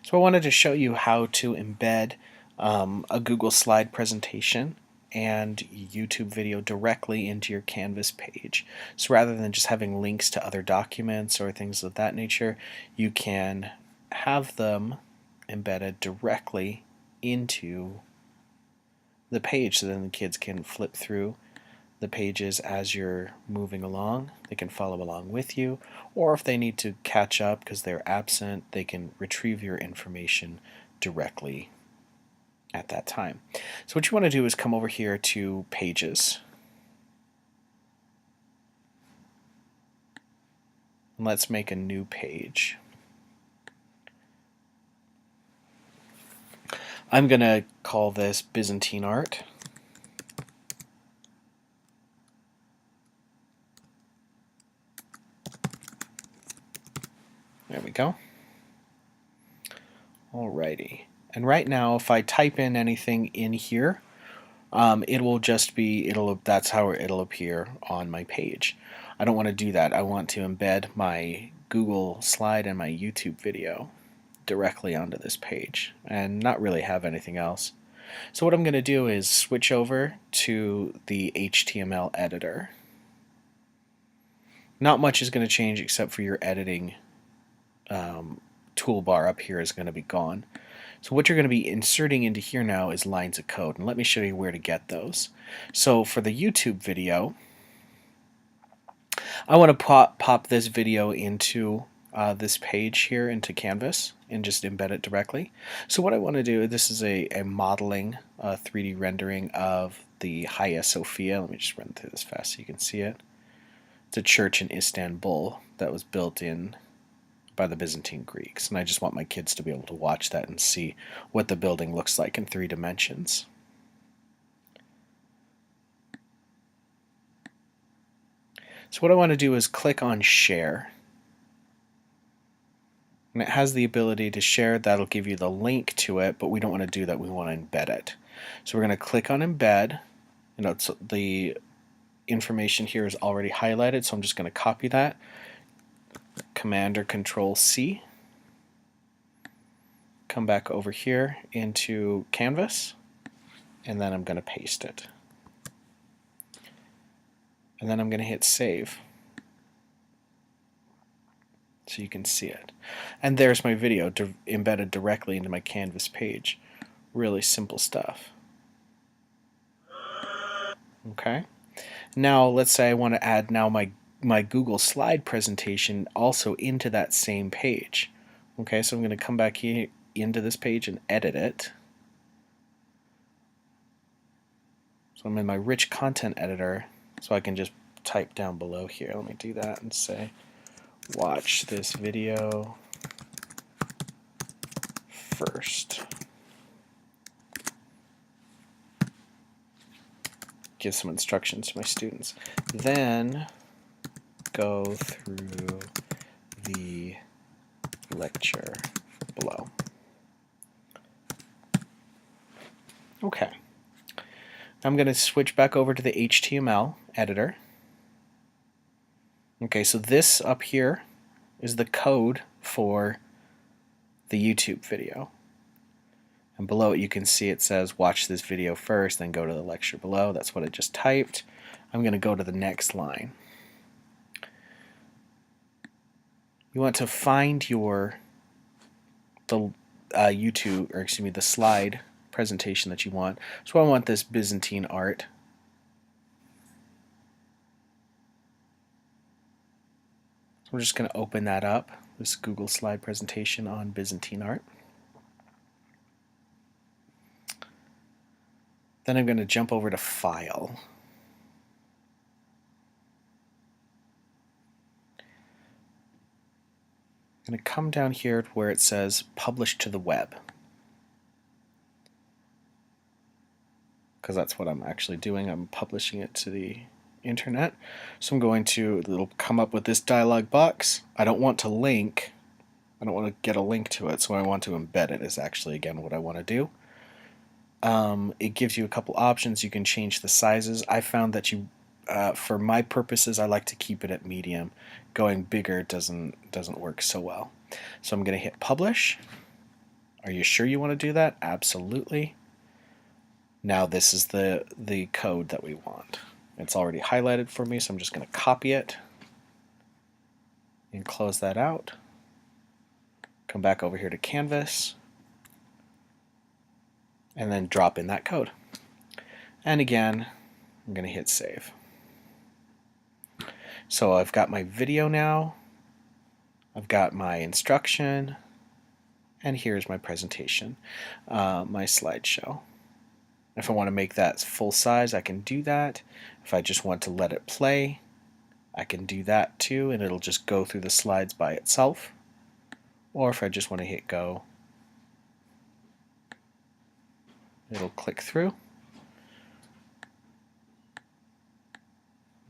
So I wanted to show you how to embed a Google slide presentation and YouTube video directly into your Canvas page. So rather than just having links to other documents or things of that nature, you can have them embedded directly into the page, so then the kids can flip through the pages as you're moving along. They can follow along with you, or if they need to catch up because they're absent, they can retrieve your information directly at that time. So what you want to do is come over here to Pages. And let's make a new page. I'm going to call this Byzantine Art. There we go. Alrighty. And right now, if I type in anything in here, it will just be, that's how it'll appear on my page. I don't want to do that. I want to embed my Google slide and my YouTube video directly onto this page and not really have anything else. So what I'm going to do is switch over to the HTML editor. Not much is going to change except for your editing toolbar up here is going to be gone. So what you're going to be inserting into here now is lines of code, and let me show you where to get those. So for the YouTube video, I want to pop this video into this page here into Canvas and just embed it directly. So what I want to do, this is a modeling 3D rendering of the Hagia Sophia. Let me just run through this fast so you can see it. It's a church in Istanbul that was built in by the Byzantine Greeks, and I just want my kids to be able to watch that and see what the building looks like in 3 dimensions. So what I want to do is click on Share, and it has the ability to share. That'll give you the link to it, but we don't want to do that. We want to embed it. So we're going to click on Embed. The information here is already highlighted, so I'm just going to copy that. Command or Control C. Come back over here into Canvas, and then I'm going to paste it. And then I'm going to hit Save so you can see it. And there's my video embedded directly into my Canvas page. Really simple stuff. Okay. Now let's say I want to add now my Google slide presentation also into that same page. Okay, so I'm going to come back here into this page and edit it. So I'm in my rich content editor, so I can just type down below here. Let me do that and say, watch this video first. Give some instructions to my students. Then go through the lecture below. Okay. I'm going to switch back over to the HTML editor. Okay, so this up here is the code for the YouTube video. And below it you can see it says watch this video first, then go to the lecture below. That's what I just typed. I'm going to go to the next line. You want to find the YouTube, or excuse me, the slide presentation that you want. So I want this Byzantine art. So we're just going to open that up, this Google slide presentation on Byzantine art. Then I'm going to jump over to File. I'm going to come down here where it says Publish to the Web, because that's what I'm actually doing. I'm publishing it to the internet. So I'm going to, it'll come up with this dialog box. I don't want to link. I don't want to get a link to it, so I want to embed it is actually, again, what I want to do. It gives you a couple options. You can change the sizes. I found that for my purposes, I like to keep it at medium. Going bigger doesn't work so well. So I'm going to hit Publish. Are you sure you want to do that? Absolutely. Now this is the code that we want. It's already highlighted for me, so I'm just going to copy it and close that out. Come back over here to Canvas and then drop in that code. And again, I'm going to hit save. So I've got my video now, I've got my instruction, and here's my presentation, my slideshow. If I want to make that full size, I can do that. If I just want to let it play, I can do that too, and it'll just go through the slides by itself. Or if I just want to hit go, it'll click through.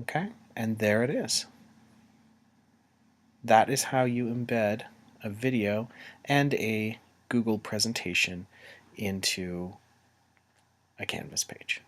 Okay, and there it is. That is how you embed a video and a Google presentation into a Canvas page.